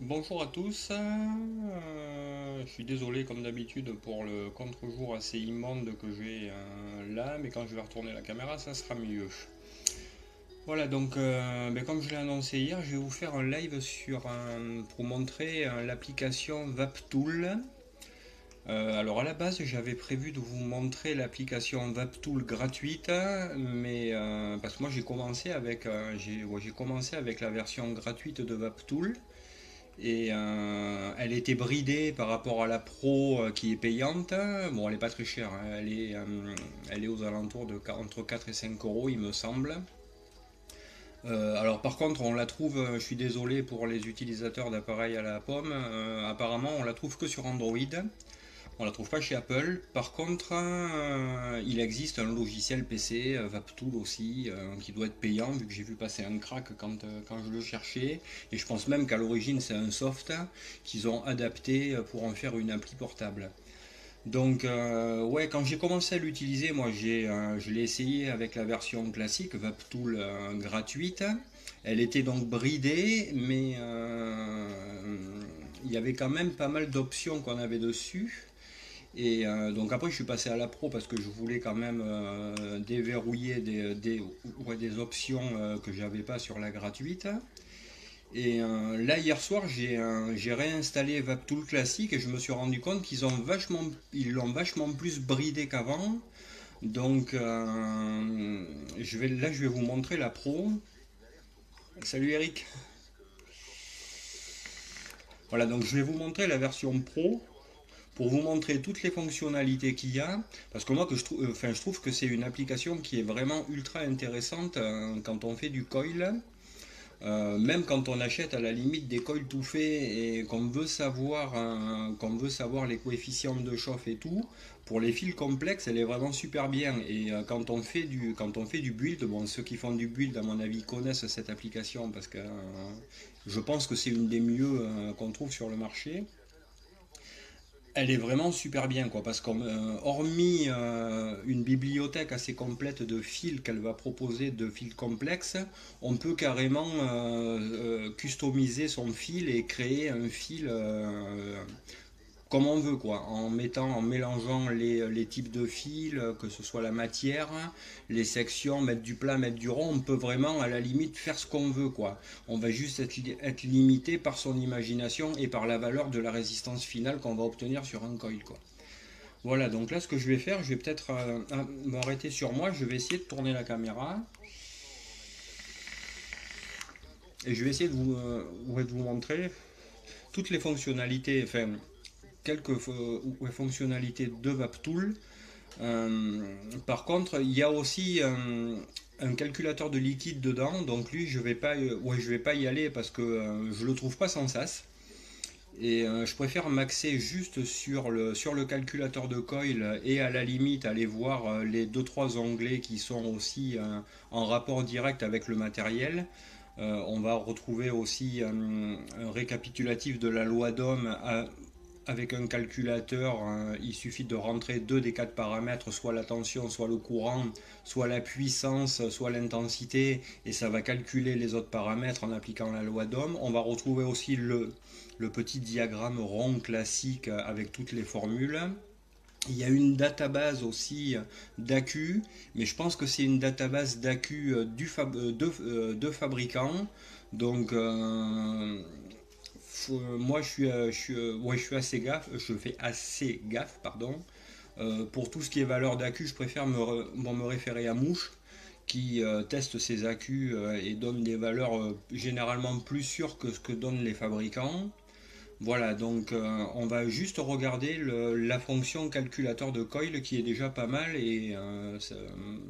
Bonjour à tous. Je suis désolé comme d'habitude pour le contre-jour assez immonde que j'ai là, mais quand je vais retourner la caméra, ça sera mieux. Voilà, donc comme je l'ai annoncé hier, je vais vous faire un live pour montrer l'application VapTool. Alors à la base, j'avais prévu de vous montrer l'application VapTool gratuite, mais parce que moi j'ai commencé avec la version gratuite de VapTool. Et elle était bridée par rapport à la Pro qui est payante. Bon, elle n'est pas très chère, hein. Elle est aux alentours de entre 4 et 5 euros, il me semble. Alors par contre, on la trouve, je suis désolé pour les utilisateurs d'appareils à la pomme, apparemment on la trouve que sur Android. On la trouve pas chez Apple. Par contre, il existe un logiciel PC, VapTool aussi, qui doit être payant, vu que j'ai vu passer un crack quand je le cherchais. Et je pense même qu'à l'origine, c'est un soft qu'ils ont adapté pour en faire une appli portable. Donc, ouais, quand j'ai commencé à l'utiliser, moi, je l'ai essayé avec la version classique, VapTool gratuite. Elle était donc bridée, mais il y avait quand même pas mal d'options qu'on avait dessus. Et donc après, je suis passé à la pro parce que je voulais quand même déverrouiller ouais, des options que j'avais pas sur la gratuite. Et là, hier soir, j'ai réinstallé VapTool classique et je me suis rendu compte ils l'ont vachement plus bridé qu'avant. Donc là, je vais vous montrer la pro. Salut Eric. Voilà, donc je vais vous montrer la version pro pour vous montrer toutes les fonctionnalités qu'il y a, parce que moi je trouve que c'est une application qui est vraiment ultra intéressante quand on fait du coil, même quand on achète à la limite des coils tout faits et qu'on veut savoir les coefficients de chauffe et tout. Pour les fils complexes, elle est vraiment super bien. Et quand on fait du build, bon, ceux qui font du build, à mon avis, connaissent cette application parce que je pense que c'est une des mieux qu'on trouve sur le marché. Elle est vraiment super bien, quoi, parce qu'hormis une bibliothèque assez complète de fils qu'elle va proposer, de fils complexes, on peut carrément customiser son fil et créer un fil comme on veut, quoi, en mélangeant les types de fils, que ce soit la matière, les sections, mettre du plat, mettre du rond, on peut vraiment à la limite faire ce qu'on veut, quoi. On va juste être limité par son imagination et par la valeur de la résistance finale qu'on va obtenir sur un coil, quoi. Voilà, donc là ce que je vais faire, je vais peut-être m'arrêter sur moi, je vais essayer de tourner la caméra et je vais essayer ouais, de vous montrer toutes les fonctionnalités, enfin quelques ouais, fonctionnalités de VapTool. Par contre, il y a aussi un calculateur de liquide dedans, donc lui, ouais, je vais pas y aller parce que je le trouve pas sans sas. Et je préfère m'axer juste sur le calculateur de coil et à la limite aller voir les deux trois onglets qui sont aussi en rapport direct avec le matériel. On va retrouver aussi un récapitulatif de la loi d'Ohm avec un calculateur, il suffit de rentrer deux des quatre paramètres, soit la tension, soit le courant, soit la puissance, soit l'intensité, et ça va calculer les autres paramètres en appliquant la loi d'Ohm. On va retrouver aussi le petit diagramme rond classique avec toutes les formules. Il y a une database aussi d'accu, mais je pense que c'est une database d'accu de fabricant. Donc moi ouais, je fais assez gaffe, pardon. Pour tout ce qui est valeur d'accu, je préfère me référer à Mouche qui teste ses accus et donne des valeurs généralement plus sûres que ce que donnent les fabricants. Voilà, donc on va juste regarder la fonction calculateur de coil qui est déjà pas mal et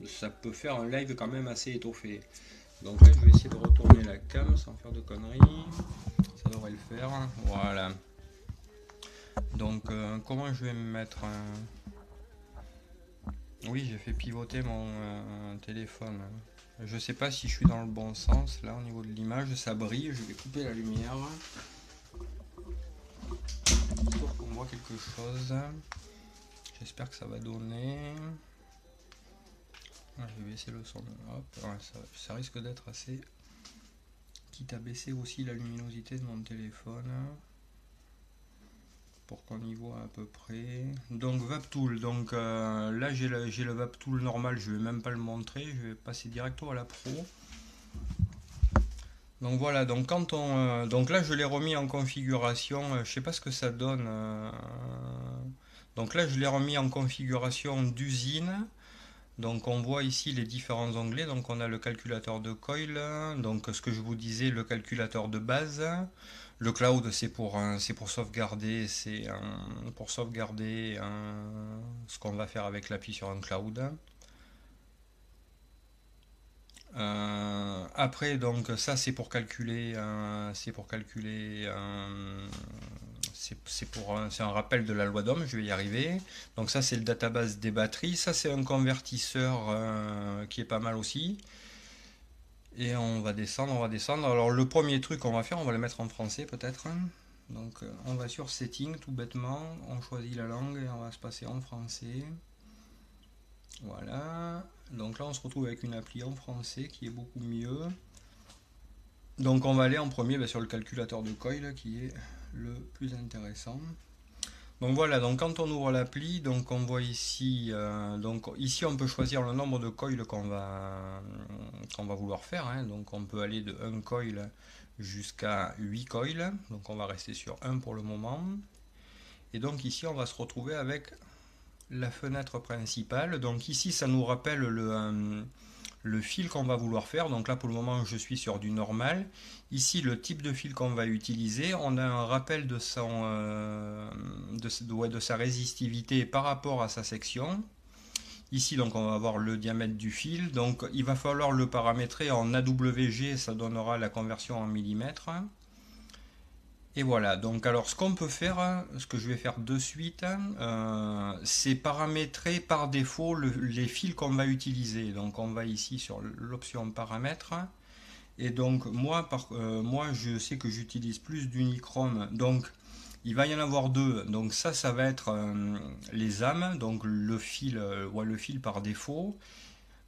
ça peut faire un live quand même assez étoffé. Donc là, je vais essayer de retourner la cam sans faire de conneries. Ça devrait le faire. Voilà. Donc, comment je vais me mettre Oui, j'ai fait pivoter mon téléphone. Je sais pas si je suis dans le bon sens. Là, au niveau de l'image, ça brille. Je vais couper la lumière. Pour qu'on voit quelque chose. J'espère que ça va donner. Je vais baisser le son. Hop, ouais, ça risque d'être assez quitte à baisser aussi la luminosité de mon téléphone pour qu'on y voit à peu près. Donc VapTool, donc là j'ai le VapTool normal, je vais même pas le montrer, je vais passer directement à la Pro. Donc voilà, donc quand on, donc là je l'ai remis en configuration, je sais pas ce que ça donne. Donc là je l'ai remis en configuration d'usine. Donc on voit ici les différents onglets. Donc on a le calculateur de coil, donc ce que je vous disais, le calculateur de base. Le cloud c'est pour sauvegarder, ce qu'on va faire avec l'appli sur un cloud. Après donc ça c'est un rappel de la loi d'Ohm, je vais y arriver. Donc ça c'est le database des batteries, ça c'est un convertisseur qui est pas mal aussi. Et on va descendre, on va descendre. Alors le premier truc qu'on va faire, on va le mettre en français peut-être. Donc on va sur Setting tout bêtement, on choisit la langue et on va se passer en français. Voilà. Donc là on se retrouve avec une appli en français qui est beaucoup mieux. Donc on va aller en premier sur le calculateur de coil qui est le plus intéressant. Donc voilà, donc quand on ouvre l'appli, donc on voit ici, donc ici on peut choisir le nombre de coils qu'on va vouloir faire. Donc on peut aller de 1 coil jusqu'à 8 coils. Donc on va rester sur 1 pour le moment. Et donc ici on va se retrouver avec la fenêtre principale. Donc ici ça nous rappelle le fil qu'on va vouloir faire. Donc là pour le moment je suis sur du normal. Ici le type de fil qu'on va utiliser. On a un rappel de sa résistivité par rapport à sa section. Ici donc on va avoir le diamètre du fil. Donc il va falloir le paramétrer en AWG, ça donnera la conversion en millimètres. Et voilà, donc alors ce qu'on peut faire, ce que je vais faire de suite, c'est paramétrer par défaut les fils qu'on va utiliser. Donc on va ici sur l'option paramètres. Et donc moi je sais que j'utilise plus d'Unichrome. Donc il va y en avoir deux. Donc ça va être les âmes, donc le fil par défaut.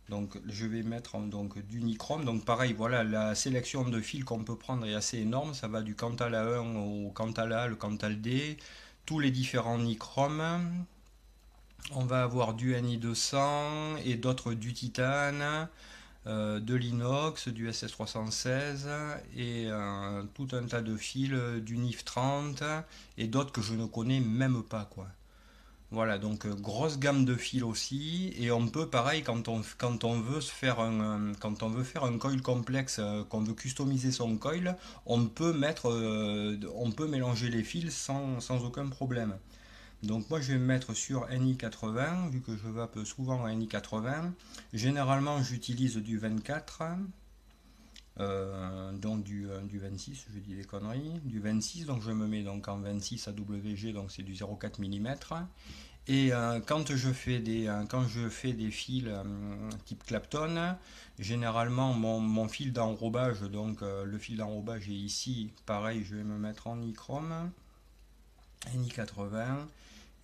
Donc je vais mettre d'Unichrome. Donc pareil, voilà, la sélection de fils qu'on peut prendre est assez énorme. Ça va du Cantal A1 au Cantal A, le Cantal D, tous les différents Nichrome. On va avoir du Ni200 et d'autres du titane, de l'inox, du SS316 et tout un tas de fils, du NIF30 et d'autres que je ne connais même pas quoi. Voilà, donc grosse gamme de fils aussi, et on peut pareil quand on veut faire un coil complexe, qu'on veut customiser son coil, on peut mélanger les fils sans aucun problème. Donc moi je vais me mettre sur Ni80, vu que je vape souvent à Ni80. Généralement j'utilise du 24, donc du 26, je dis des conneries, du 26, donc je me mets donc en 26 AWG, donc c'est du 0,4 mm. Et quand je fais des fils type Clapton, généralement mon fil d'enrobage, donc le fil d'enrobage est ici, pareil je vais me mettre en nichrome, Ni80,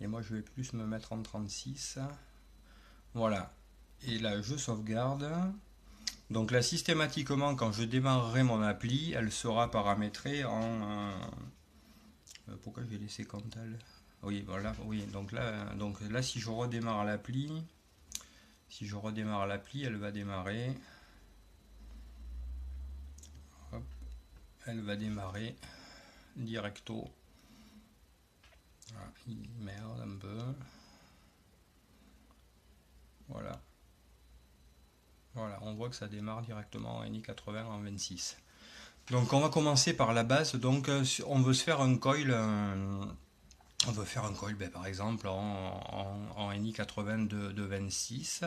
et moi je vais plus me mettre en 36, voilà, et là je sauvegarde. Donc là systématiquement quand je démarrerai mon appli, elle sera paramétrée en... pourquoi j'ai laissé Cantal? Oui, voilà, oui, donc là si je redémarre l'appli, elle va démarrer. Hop, elle va démarrer directo. Voilà, il merde un peu. Voilà. Voilà, on voit que ça démarre directement en Ni80 en 26. Donc on va commencer par la base. Donc on veut se faire un coil. On veut faire un coil par exemple en Ni80 de 26.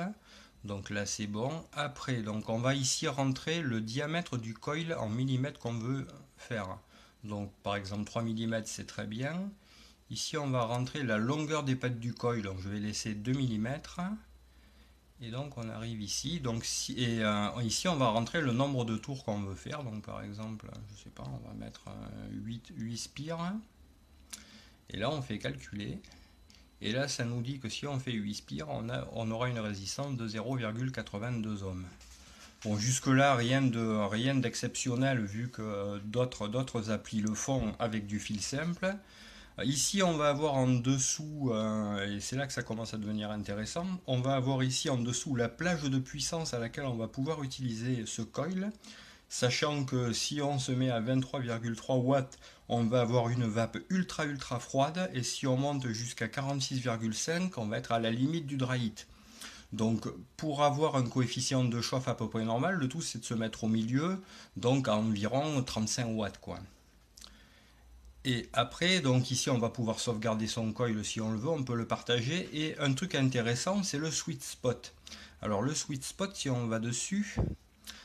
Donc là c'est bon. Après, donc on va ici rentrer le diamètre du coil en millimètres qu'on veut faire. Donc par exemple 3 mm c'est très bien. Ici on va rentrer la longueur des pattes du coil. Donc je vais laisser 2 mm. Et donc on arrive ici. Donc ici on va rentrer le nombre de tours qu'on veut faire. Donc par exemple, je sais pas, on va mettre 8 spires. Et là on fait calculer. Et là ça nous dit que si on fait 8 spires, on aura une résistance de 0,82 ohms. Bon, jusque-là, rien d'exceptionnel vu que d'autres applis le font avec du fil simple. Ici, on va avoir en dessous, et c'est là que ça commence à devenir intéressant, on va avoir ici en dessous la plage de puissance à laquelle on va pouvoir utiliser ce coil, sachant que si on se met à 23,3 watts, on va avoir une vape ultra froide, et si on monte jusqu'à 46,5, on va être à la limite du dry heat. Donc pour avoir un coefficient de chauffe à peu près normal, le tout c'est de se mettre au milieu, donc à environ 35 watts quoi. Et après, donc ici on va pouvoir sauvegarder son coil si on le veut, on peut le partager. Et un truc intéressant, c'est le sweet spot. Alors le sweet spot, si on va dessus,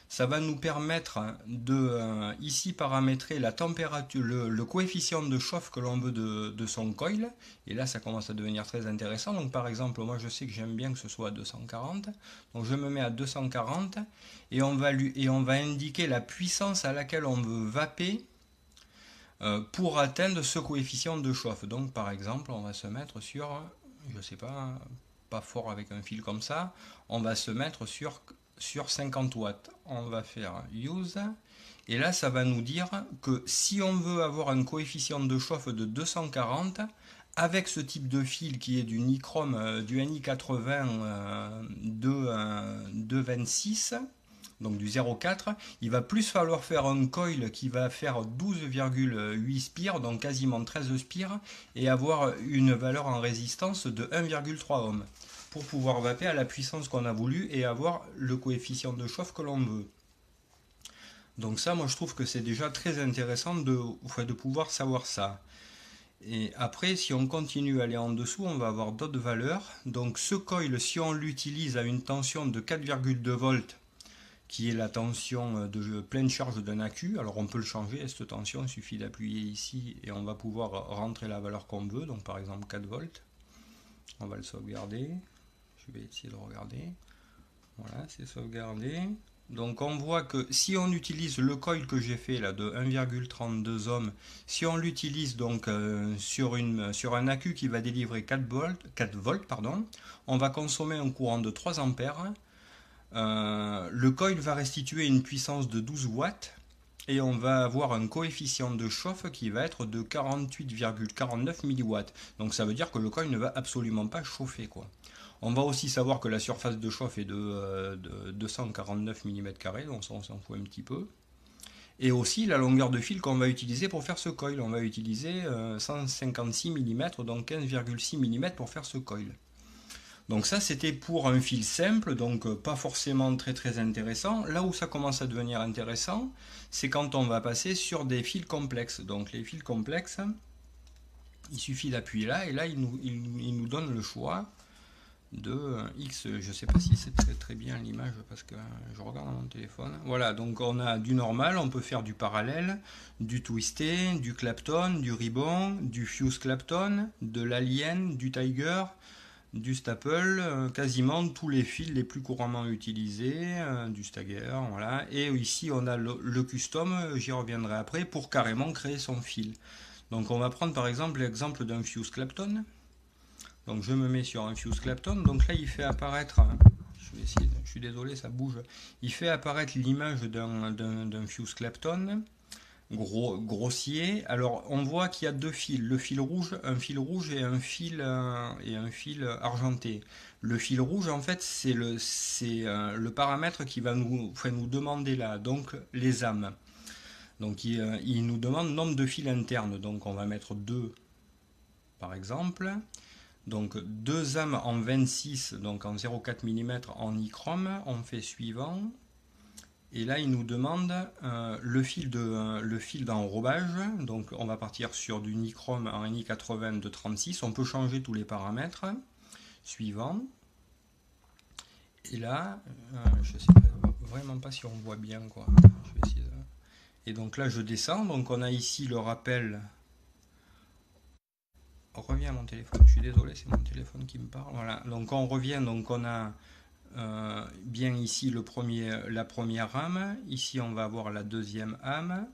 ça va nous permettre de ici paramétrer la température, le coefficient de chauffe que l'on veut de son coil. Et là, ça commence à devenir très intéressant. Donc par exemple, moi je sais que j'aime bien que ce soit à 240. Donc je me mets à 240 et on va indiquer la puissance à laquelle on veut vaper pour atteindre ce coefficient de chauffe. Donc par exemple, on va se mettre sur, je sais pas fort avec un fil comme ça, on va se mettre sur 50 watts. On va faire use et là ça va nous dire que si on veut avoir un coefficient de chauffe de 240 avec ce type de fil qui est du Nichrome du NI80 de 26, donc du 0,4, il va plus falloir faire un coil qui va faire 12,8 spires, donc quasiment 13 spires, et avoir une valeur en résistance de 1,3 ohm pour pouvoir vaper à la puissance qu'on a voulu et avoir le coefficient de chauffe que l'on veut. Donc ça, moi je trouve que c'est déjà très intéressant de pouvoir savoir ça. Et après, si on continue à aller en dessous, on va avoir d'autres valeurs. Donc ce coil, si on l'utilise à une tension de 4,2 volts, qui est la tension de pleine charge d'un accu. Alors on peut le changer à cette tension, il suffit d'appuyer ici et on va pouvoir rentrer la valeur qu'on veut, donc par exemple 4 volts. On va le sauvegarder, je vais essayer de regarder. Voilà, c'est sauvegardé. Donc on voit que si on utilise le coil que j'ai fait là de 1,32 ohms, si on l'utilise donc sur un accu qui va délivrer 4 volts pardon, on va consommer un courant de 3 ampères. Le coil va restituer une puissance de 12 watts et on va avoir un coefficient de chauffe qui va être de 48,49 milliwatts. Donc ça veut dire que le coil ne va absolument pas chauffer quoi. On va aussi savoir que la surface de chauffe est de 249 mm², donc ça on s'en fout un petit peu. Et aussi la longueur de fil qu'on va utiliser pour faire ce coil. On va utiliser 156 mm, donc 15,6 mm pour faire ce coil. Donc ça c'était pour un fil simple, donc pas forcément très intéressant. Là où ça commence à devenir intéressant, c'est quand on va passer sur des fils complexes. Donc les fils complexes, il suffit d'appuyer là, et là il nous donne le choix de X. Je ne sais pas si c'est très bien l'image parce que je regarde dans mon téléphone. Voilà, donc on a du normal, on peut faire du parallèle, du twisté, du Clapton, du ribbon, du fuse Clapton, de l'alien, du Tiger, du staple, quasiment tous les fils les plus couramment utilisés, du stagger, voilà. Et ici on a le custom, j'y reviendrai après, pour carrément créer son fil. Donc on va prendre par exemple l'exemple d'un fuse Clapton. Donc je me mets sur un fuse Clapton, donc là il fait apparaître, je suis désolé ça bouge, il fait apparaître l'image d'un fuse Clapton, grossier. Alors on voit qu'il y a deux fils, un fil rouge et un fil argenté. Le fil rouge en fait c'est le paramètre qui va nous demander là, donc les âmes. Donc il nous demande nombre de fils internes, donc on va mettre 2 par exemple. Donc 2 âmes en 26, donc en 0,4 mm en nichrome, on fait suivant. Et là, il nous demande le fil d'enrobage. Donc, on va partir sur du nichrome en NI80 de 36. On peut changer tous les paramètres. Suivant. Et là, je ne sais vraiment pas si on voit bien quoi. Je vais essayer de... Et donc là, je descends. Donc, on a ici le rappel. On revient à mon téléphone. Je suis désolé, c'est mon téléphone qui me parle. Voilà. Donc, on revient. Donc, on a bien ici la première âme, ici on va avoir la deuxième âme,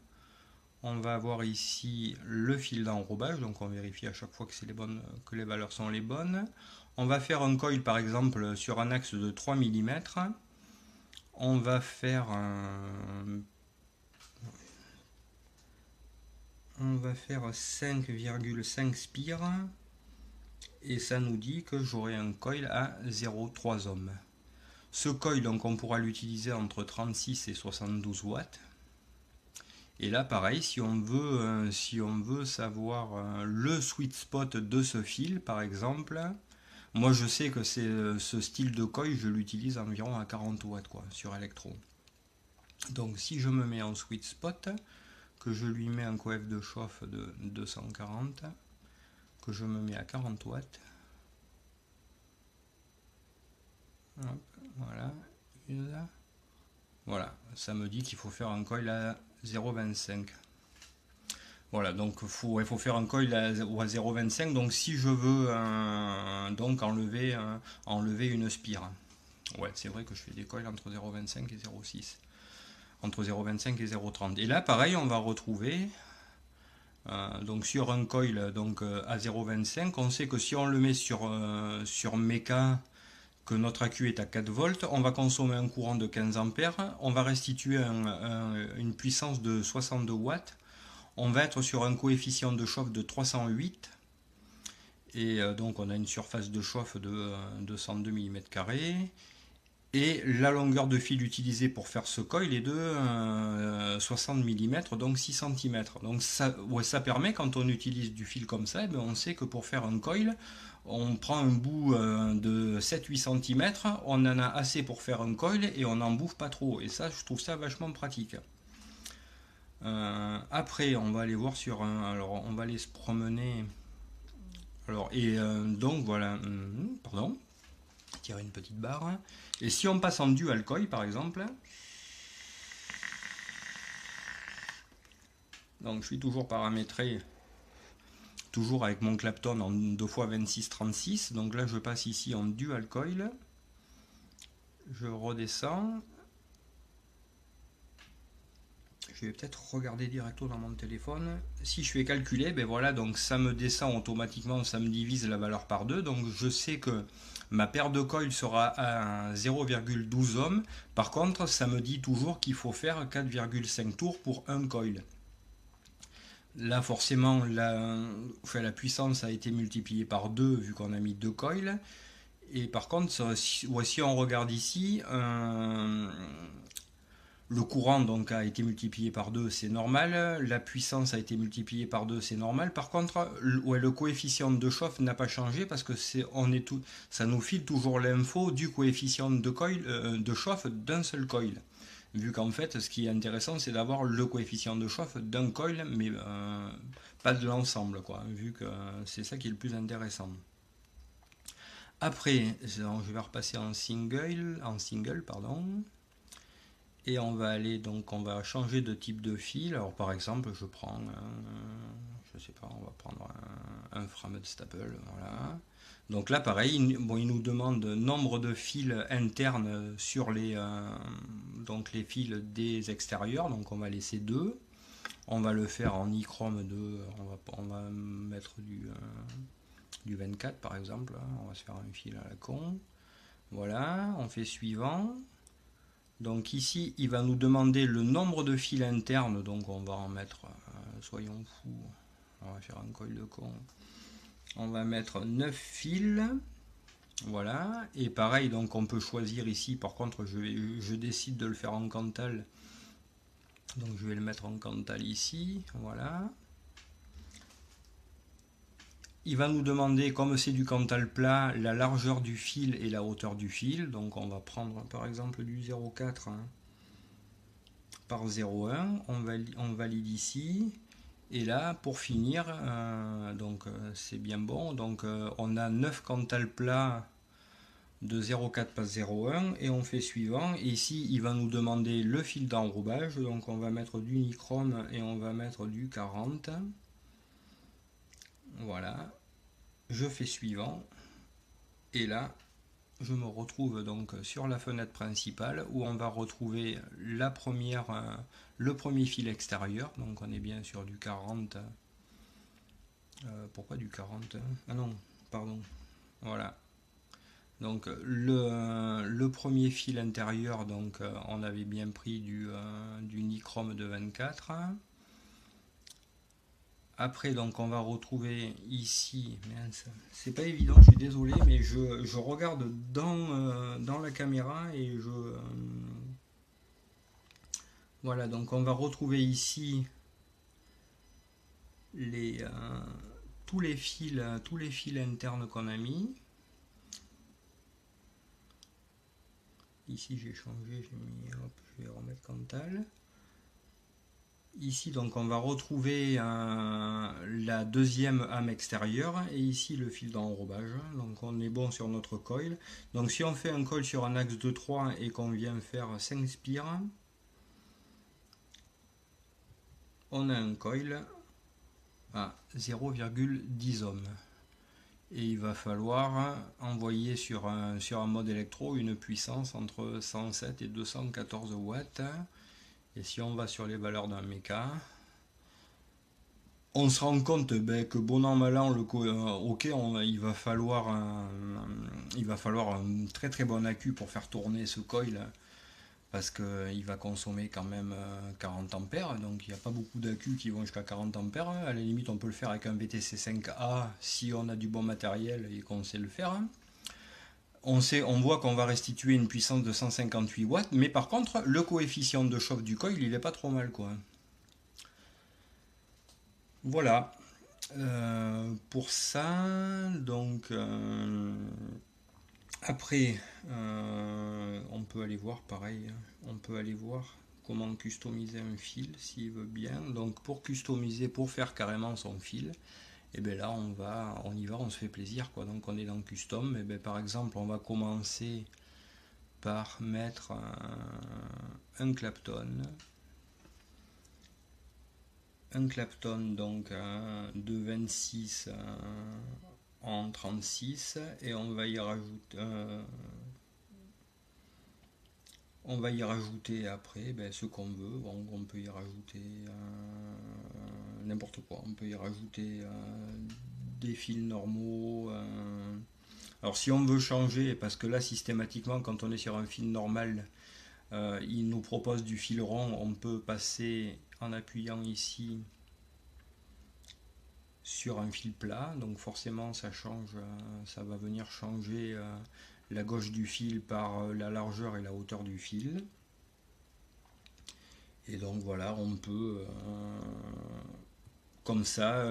on va avoir ici le fil d'enrobage, donc on vérifie à chaque fois que les valeurs sont les bonnes. On va faire un coil par exemple sur un axe de 3 mm, on va faire on va faire 5,5 spires et ça nous dit que j'aurai un coil à 0,3 ohms. Ce coil, donc, on pourra l'utiliser entre 36 et 72 watts. Et là, pareil, si on veut savoir le sweet spot de ce fil, par exemple, moi je sais que ce style de coil, je l'utilise environ à 40 watts quoi, sur électro. Donc si je me mets en sweet spot, que je lui mets un coef de chauffe de 240, que je me mets à 40 watts, hop, voilà, voilà, ça me dit qu'il faut faire un coil à 0,25. Voilà, donc il faut faire un coil à 0,25. Donc si je veux donc enlever une spire. Ouais, c'est vrai que je fais des coils entre 0,25 et 0,6. Entre 0,25 et 0,30. Et là, pareil, on va retrouver donc sur un coil donc, à 0,25, on sait que si on le met sur méca, que notre accu est à 4 volts, on va consommer un courant de 15 ampères, on va restituer une puissance de 62 watts, on va être sur un coefficient de chauffe de 308, et donc on a une surface de chauffe de 202 mm², et la longueur de fil utilisée pour faire ce coil est de 60 mm, donc 6 cm. Donc ça, ouais, ça permet, quand on utilise du fil comme ça, on sait que pour faire un coil, on prend un bout de 7-8 cm, on en a assez pour faire un coil et on n'en bouffe pas trop. Et ça, je trouve ça vachement pratique. Après, on va aller voir sur un... Alors, on va aller se promener... Alors, et donc, voilà... pardon. Tirer une petite barre. Et si on passe en dual coil, par exemple... Donc, je suis toujours paramétré... Toujours avec mon Clapton en 2x26-36. Donc là, je passe ici en dual coil. Je redescends. Je vais peut-être regarder directement dans mon téléphone. Si je fais calculer, ben voilà, donc ça me descend automatiquement, ça me divise la valeur par 2. Donc je sais que ma paire de coils sera à 0,12 ohms. Par contre, ça me dit toujours qu'il faut faire 4,5 tours pour un coil. Là, forcément, la puissance a été multipliée par 2 vu qu'on a mis 2 coils. Et par contre, si on regarde ici, le courant donc a été multiplié par 2, c'est normal. La puissance a été multipliée par 2, c'est normal. Par contre, le coefficient de chauffe n'a pas changé parce que ça nous file toujours l'info du coefficient de coil, de chauffe d'un seul coil. Vu qu'en fait, ce qui est intéressant, c'est d'avoir le coefficient de chauffe d'un coil, mais pas de l'ensemble, quoi. Vu que c'est ça qui est le plus intéressant. Après, je vais repasser en single, pardon. Et on va aller, donc on va changer de type de fil. Alors par exemple, je prends, je sais pas, on va prendre un Frammed Staple, voilà. Donc là pareil, il nous demande nombre de fils internes sur donc les fils des extérieurs, donc on va laisser 2. On va le faire en nichrome 2, on va mettre du 24 par exemple, on va se faire un fil à la con. Voilà, on fait suivant. Donc ici, il va nous demander le nombre de fils internes, donc on va en mettre, soyons fous, on va faire un coil de con. On va mettre 9 fils, voilà, et pareil, donc on peut choisir ici, par contre je décide de le faire en Cantal, donc je vais le mettre en Cantal ici, voilà. Il va nous demander, comme c'est du Cantal plat, la largeur du fil et la hauteur du fil, donc on va prendre par exemple du 0,4 par 0,1, on valide ici. Et là, pour finir, donc c'est bien bon. Donc on a 9 Cantal plats de 0,4 par 0,1 et on fait suivant. Et ici, il va nous demander le fil d'enrobage. Donc on va mettre du nichrome et on va mettre du 40. Voilà. Je fais suivant. Et là, je me retrouve donc sur la fenêtre principale où on va retrouver le premier fil extérieur. Donc on est bien sur du 40. Pourquoi du 40? Ah non, pardon. Voilà. Donc le premier fil intérieur, donc on avait bien pris du nichrome de 24. Après, donc on va retrouver ici, mince, c'est pas évident, je suis désolé, mais je regarde dans la caméra et voilà, donc on va retrouver ici les, tous les fils internes qu'on a mis. Ici j'ai changé, j'ai mis, hop, je vais remettre Cantal. Ici donc on va retrouver la deuxième âme extérieure et ici le fil d'enrobage. Donc on est bon sur notre coil. Donc si on fait un coil sur un axe de 3 et qu'on vient faire 5 spires, on a un coil à 0,10 ohms. Et il va falloir envoyer sur un mode électro une puissance entre 107 et 214 watts. Et si on va sur les valeurs d'un méca, on se rend compte que bon an mal an, il va falloir un très très bon accu pour faire tourner ce coil parce qu'il va consommer quand même 40 ampères, donc il n'y a pas beaucoup d'accus qui vont jusqu'à 40 ampères. À la limite, on peut le faire avec un VTC5A si on a du bon matériel et qu'on sait le faire. On voit qu'on va restituer une puissance de 158 watts, mais par contre, le coefficient de chauffe du coil, il est pas trop mal, quoi. Voilà. Pour ça, donc après, on peut aller voir pareil, on peut aller voir comment customiser un fil s'il veut bien. Donc pour customiser, pour faire carrément son fil, et bien là on y va, on se fait plaisir quoi. Donc on est dans custom, et bien par exemple on va commencer par mettre un Clapton. Un Clapton donc de 26 en 36 et on va y rajouter après ce qu'on veut. Bon, on peut y rajouter n'importe quoi. On peut y rajouter des fils normaux. Alors si on veut changer, parce que là systématiquement quand on est sur un fil normal, il nous propose du fil rond, on peut passer en appuyant ici sur un fil plat, donc forcément ça change, ça va venir changer la gauche du fil par la largeur et la hauteur du fil. Et donc voilà, on peut comme ça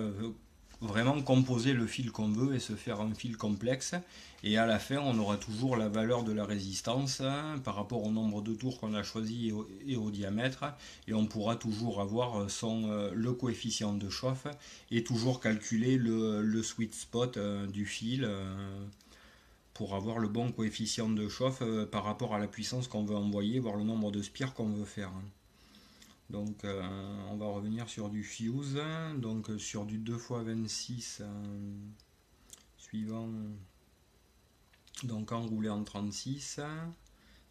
vraiment composer le fil qu'on veut et se faire un fil complexe. Et à la fin, on aura toujours la valeur de la résistance par rapport au nombre de tours qu'on a choisi et au diamètre. Et on pourra toujours avoir le coefficient de chauffe et toujours calculer le sweet spot du fil pour avoir le bon coefficient de chauffe par rapport à la puissance qu'on veut envoyer, voire le nombre de spires qu'on veut faire. Donc on va revenir sur du fuse, donc sur du 2x26 suivant, donc enroulé en 36,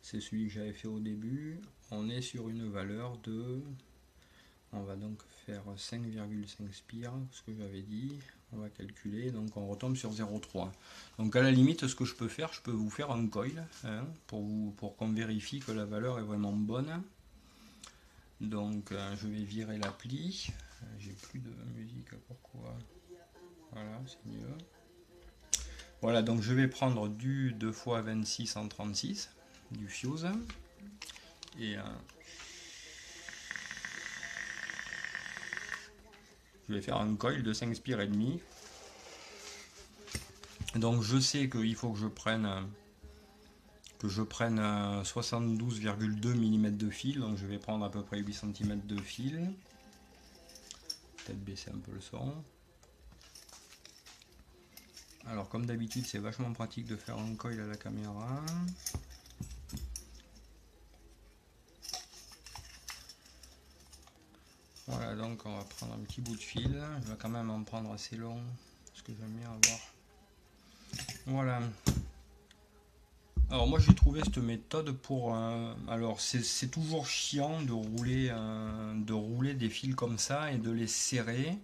c'est celui que j'avais fait au début. On est sur une valeur de, on va donc faire 5,5 spires, ce que j'avais dit, on va calculer, donc on retombe sur 0,3. Donc à la limite, ce que je peux faire, je peux vous faire un coil pour qu'on vérifie que la valeur est vraiment bonne. Donc je vais virer l'appli, j'ai plus de musique, pourquoi? Voilà, c'est mieux. Voilà, donc je vais prendre du 2x26 en 36, du fuse, et je vais faire un coil de 5 spires et demi. Donc je sais qu'il faut que je prenne 72,2 mm de fil, donc je vais prendre à peu près 8 cm de fil. Peut-être baisser un peu le son. Alors comme d'habitude c'est vachement pratique de faire un coil à la caméra. Voilà, donc on va prendre un petit bout de fil. Je vais quand même en prendre assez long parce que j'aime bien avoir. Voilà. Alors moi j'ai trouvé cette méthode pour... alors c'est toujours chiant de rouler des fils comme ça et de les serrer.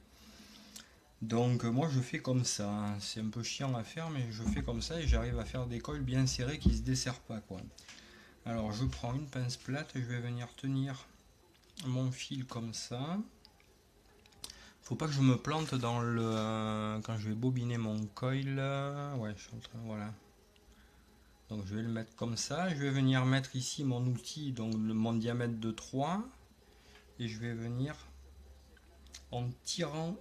Donc moi je fais comme ça, hein. C'est un peu chiant à faire mais je fais comme ça et j'arrive à faire des coils bien serrés qui se desserrent pas quoi. Alors je prends une pince plate et je vais venir tenir mon fil comme ça. Faut pas que je me plante dans le quand je vais bobiner mon coil. Ouais, je suis en train, voilà. Donc je vais le mettre comme ça. Je vais venir mettre ici mon outil, donc mon diamètre de 3. Et je vais venir en tirant.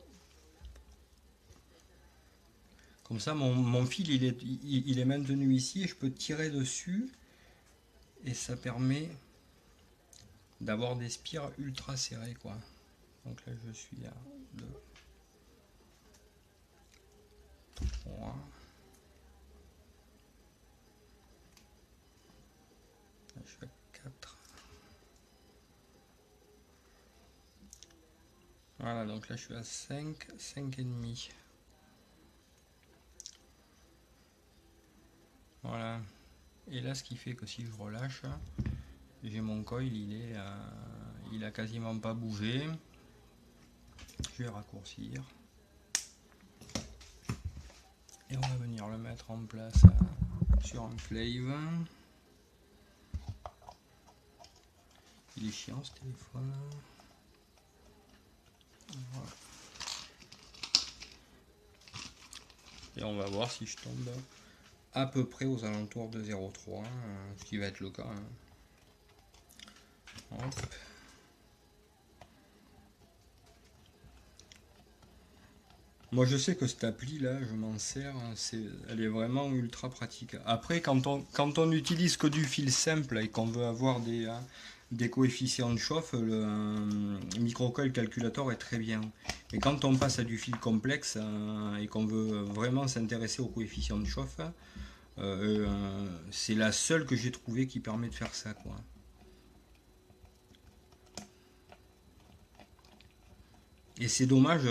Comme ça, mon fil il est maintenu ici et je peux tirer dessus. Et ça permet d'avoir des spires ultra serrées quoi. Donc là je suis à 2, 3. Là, je suis à 4. Voilà, donc là je suis à 5, 5 et demi. Voilà. Et là ce qui fait que si je relâche, j'ai mon coil, il a quasiment pas bougé. Je vais raccourcir. Et on va venir le mettre en place sur un clave. Il est chiant ce téléphone. Voilà. Et on va voir si je tombe à peu près aux alentours de 0,3, ce qui va être le cas. Hop. Moi je sais que cette appli là, je m'en sers, elle est vraiment ultra pratique. Après quand on utilise que du fil simple et qu'on veut avoir des coefficients de chauffe, le microcoil calculator est très bien. Mais quand on passe à du fil complexe et qu'on veut vraiment s'intéresser aux coefficients de chauffe, c'est la seule que j'ai trouvée qui permet de faire ça quoi. Et c'est dommage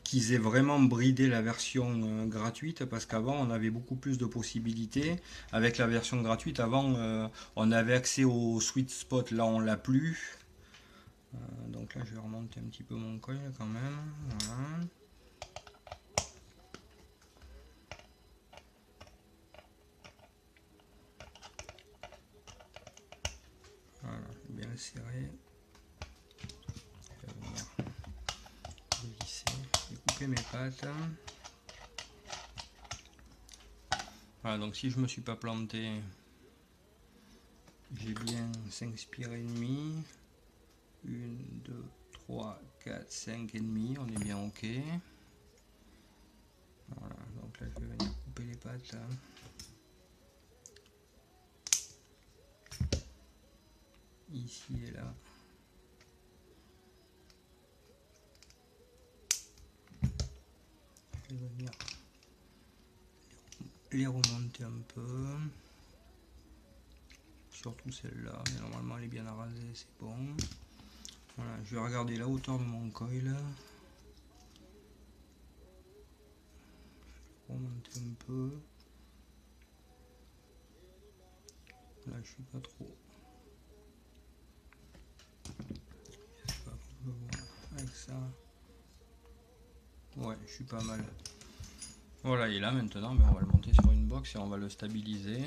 qu'ils aient vraiment bridé la version gratuite parce qu'avant on avait beaucoup plus de possibilités. Avec la version gratuite, avant on avait accès au sweet spot, là on l'a plus. Donc là je vais remonter un petit peu mon coil quand même. Voilà. Voilà, bien serré. Je vais venir visser et couper mes pattes. Voilà, donc si je me suis pas planté, j'ai bien 5 spires et demi. 1, 2, 3, 4, 5 et demi, on est bien ok. Voilà, donc là je vais venir couper les pattes là. Ici et là. Je vais venir les remonter un peu. Surtout celle-là, mais normalement elle est bien arasée, c'est bon. Voilà, je vais regarder la hauteur de mon coil. Remonter un peu. Là je suis pas trop. J'espère que je vois avec ça. Ouais, je suis pas mal. Voilà, et là maintenant on va le monter sur une box et on va le stabiliser.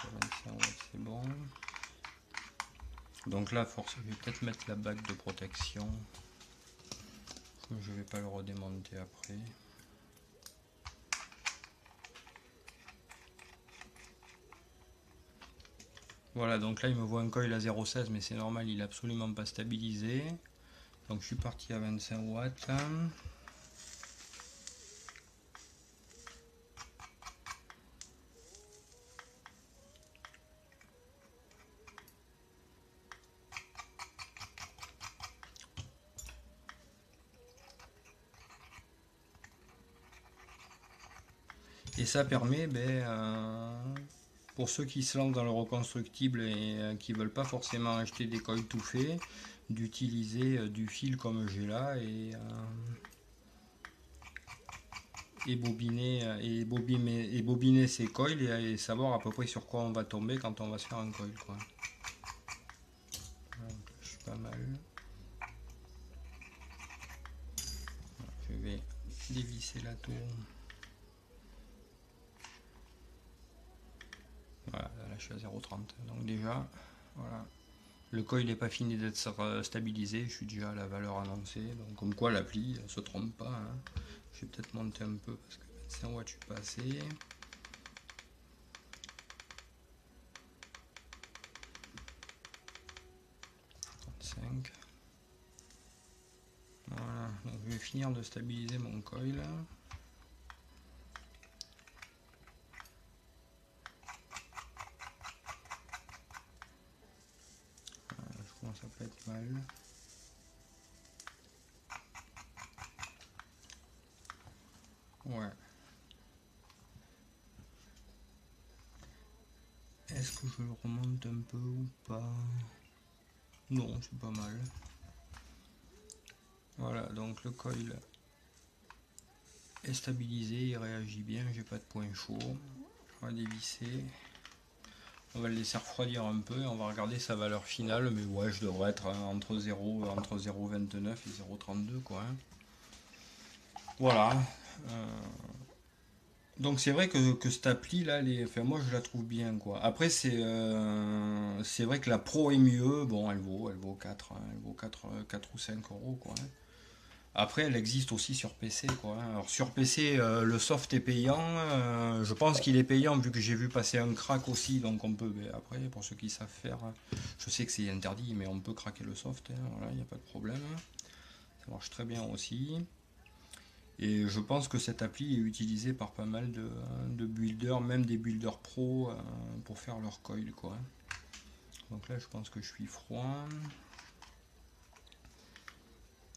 Sur 25 watts c'est bon. Donc là force, je vais peut-être mettre la bague de protection. Je vais pas le redémonter après. Voilà, donc là il me voit un coil à 0,16 mais c'est normal, il est absolument pas stabilisé. Donc je suis parti à 25 watts. Et ça permet, pour ceux qui se lancent dans le reconstructible et qui ne veulent pas forcément acheter des coils tout faits, d'utiliser du fil comme j'ai là et bobiner ses coils et savoir à peu près sur quoi on va tomber quand on va se faire un coil quoi. Donc, je suis pas pas mal. Je vais dévisser la tour. Voilà, là je suis à 0,30. Donc déjà, voilà. Le coil n'est pas fini d'être stabilisé, je suis déjà à la valeur annoncée. Donc comme quoi l'appli ne se trompe pas. Hein. Je vais peut-être monter un peu parce que 25 watts je suis passé. 35. Voilà, donc je vais finir de stabiliser mon coil. Je commence à pas être mal. Ouais. Est-ce que je le remonte un peu ou pas? Non, c'est pas mal. Voilà, donc le coil est stabilisé, il réagit bien, j'ai pas de point chaud. On va dévisser. On va le laisser refroidir un peu et on va regarder sa valeur finale. Mais ouais, je devrais être entre 0,29 et 0,32 quoi. Hein. Voilà. Donc c'est vrai que cette appli là, enfin, moi je la trouve bien quoi. Après c'est vrai que la Pro est mieux. Bon, elle vaut 4, hein, elle vaut 4 ou 5 euros quoi. Hein. Après, elle existe aussi sur PC, quoi. Hein. Alors sur PC, le soft est payant. Je pense qu'il est payant vu que j'ai vu passer un crack aussi. Donc on peut, mais après, pour ceux qui savent faire, hein, je sais que c'est interdit, mais on peut craquer le soft. Hein, voilà, il n'y a pas de problème. Ça marche très bien aussi. Et je pense que cette appli est utilisée par pas mal de builders, même des builders pro, pour faire leur coil, quoi. Donc là, je pense que je suis froid.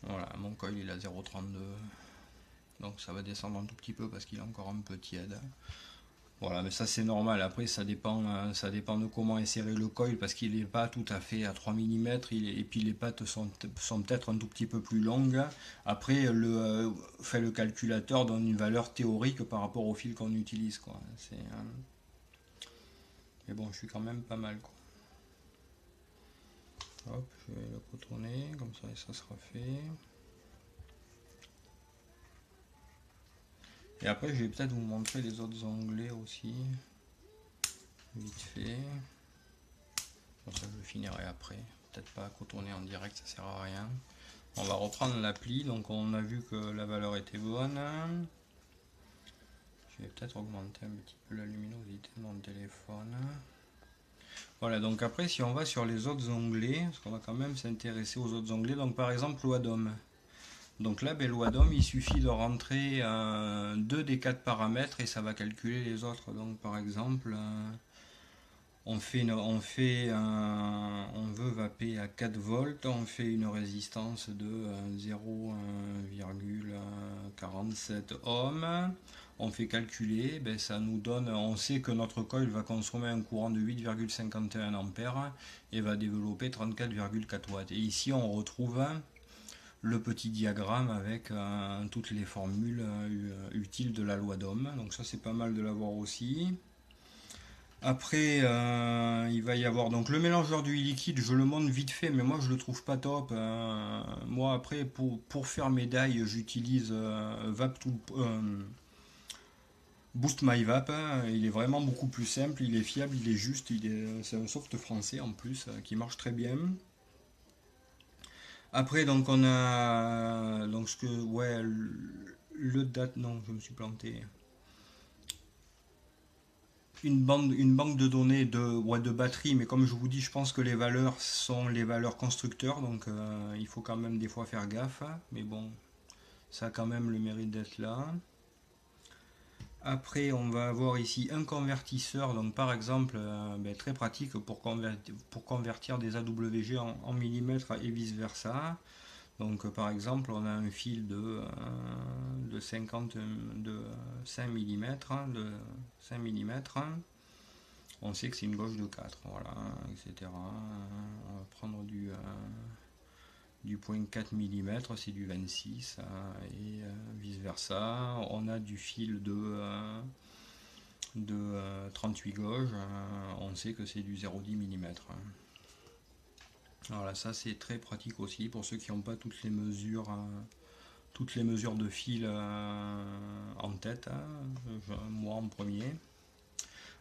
Voilà, mon coil il a 0,32. Donc ça va descendre un tout petit peu parce qu'il est encore un peu tiède. Voilà, mais ça c'est normal. Après, ça dépend de comment est serré le coil parce qu'il n'est pas tout à fait à 3 mm et puis les pattes sont peut-être un tout petit peu plus longues. Après, le calculateur donne une valeur théorique par rapport au fil qu'on utilise. Quoi. Mais bon, je suis quand même pas mal. Quoi. Hop, je vais le contourner, comme ça sera fait. Et après, je vais peut-être vous montrer les autres onglets aussi. Vite fait. Bon, ça, je le finirai après. Peut-être pas contourner en direct, ça sert à rien. On va reprendre l'appli. Donc, on a vu que la valeur était bonne. Je vais peut-être augmenter un petit peu la luminosité de mon téléphone. Voilà, donc après, si on va sur les autres onglets, parce qu'on va quand même s'intéresser aux autres onglets. Donc, par exemple, Wadom. Donc là, ben, Wadom, il suffit de rentrer 2 des 4 paramètres et ça va calculer les autres. Donc, par exemple, on veut vaper à 4 volts, on fait une résistance de 0,47 ohms. On fait calculer, ben ça nous donne, on sait que notre coil va consommer un courant de 8,51 ampères et va développer 34,4 watts. Et ici on retrouve le petit diagramme avec toutes les formules utiles de la loi d'Ohm. Donc ça c'est pas mal de l'avoir aussi. Après, il va y avoir donc le mélangeur d'huile liquide, je le monte vite fait, mais moi je le trouve pas top. Moi après, pour faire mes die, j'utilise Boost My Vap. Hein. Il est vraiment beaucoup plus simple, il est fiable, il est juste, c'est un soft français en plus qui marche très bien. Après, donc on a donc ce que ouais le date non, je me suis planté. Une banque de données de batterie, mais comme je vous dis, je pense que les valeurs sont les valeurs constructeurs, donc il faut quand même des fois faire gaffe, mais bon, ça a quand même le mérite d'être là. Après, on va avoir ici un convertisseur, donc par exemple, très pratique pour convertir des AWG en millimètres et vice versa. Donc par exemple, on a un fil de 50 de 5 mm, on sait que c'est une gauche de 4, voilà, etc. On va prendre du point 4 mm, c'est du 26, et vice versa. On a du fil de 38 gauges, on sait que c'est du 0,10 mm. Voilà, ça c'est très pratique aussi pour ceux qui n'ont pas toutes les mesures de fil en tête, hein. Moi en premier.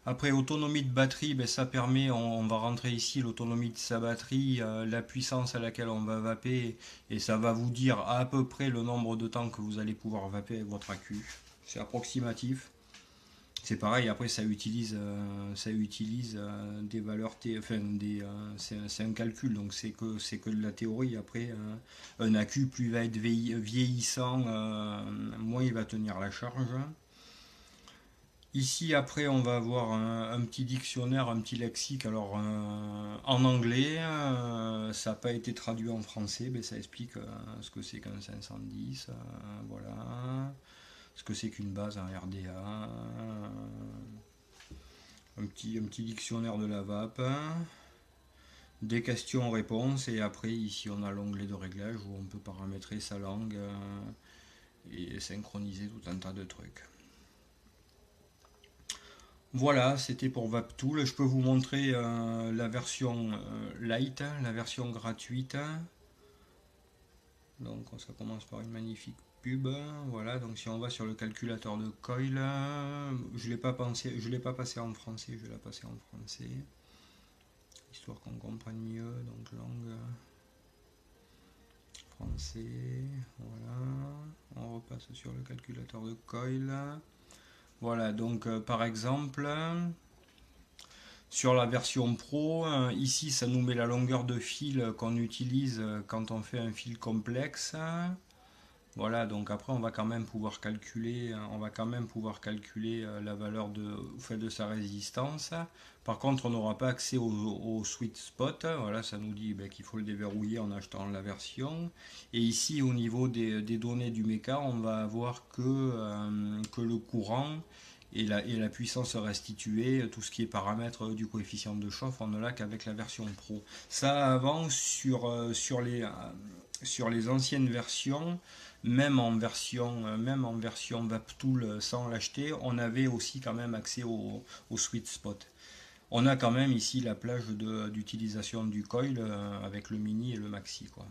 Après, autonomie de batterie, ben, ça permet, on va rentrer ici l'autonomie de sa batterie, la puissance à laquelle on va vaper, et ça va vous dire à peu près le nombre de temps que vous allez pouvoir vaper avec votre accu. C'est approximatif. C'est pareil, après ça utilise des valeurs, enfin, c'est un calcul, donc c'est que de la théorie. Après, un accu, plus il va être vieillissant, moins il va tenir la charge. Ici, après, on va avoir un petit dictionnaire, un petit lexique. Alors, en anglais, ça n'a pas été traduit en français, mais ça explique ce que c'est qu'un 510, voilà, ce que c'est qu'une base, un RDA, un petit dictionnaire de la VAP, des questions-réponses, et après, ici, on a l'onglet de réglage où on peut paramétrer sa langue et synchroniser tout un tas de trucs. Voilà, c'était pour VapTool. Je peux vous montrer la version light, la version gratuite. Donc ça commence par une magnifique pub. Voilà, donc si on va sur le calculateur de coil, je l'ai pas passé en français, je vais la passer en français, histoire qu'on comprenne mieux. Donc langue français, voilà. On repasse sur le calculateur de coil. Voilà, donc par exemple. Sur la version Pro, ici ça nous met la longueur de fil qu'on utilise quand on fait un fil complexe. Voilà, donc après on va quand même pouvoir calculer, la valeur de sa résistance. Par contre, on n'aura pas accès au sweet spot. Voilà, ça nous dit qu'il faut le déverrouiller en achetant la version. Et ici, au niveau des données du méca, on va avoir que le courant et la puissance restituée, tout ce qui est paramètres du coefficient de chauffe, on ne l'a qu'avec la version Pro. Ça, avant, sur les anciennes versions, même en version VapTool sans l'acheter, on avait aussi quand même accès au sweet spot. On a quand même ici la plage d'utilisation du coil avec le mini et le maxi, quoi.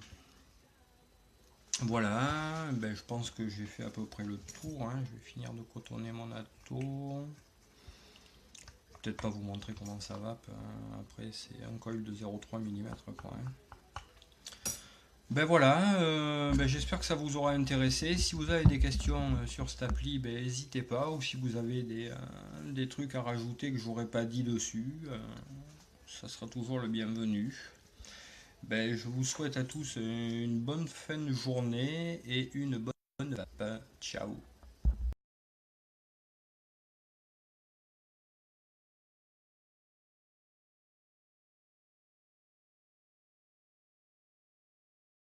Voilà, ben, je pense que j'ai fait à peu près le tour, hein. Je vais finir de cotonner mon atto. Peut-être pas vous montrer comment ça va. Après, c'est un coil de 0,3 mm, quoi, hein. Ben voilà, ben j'espère que ça vous aura intéressé. Si vous avez des questions sur cette appli, ben n'hésitez pas. Ou si vous avez des trucs à rajouter que j'aurais pas dit dessus, ça sera toujours le bienvenu. Ben, je vous souhaite à tous une bonne fin de journée et une bonne vape. Ciao.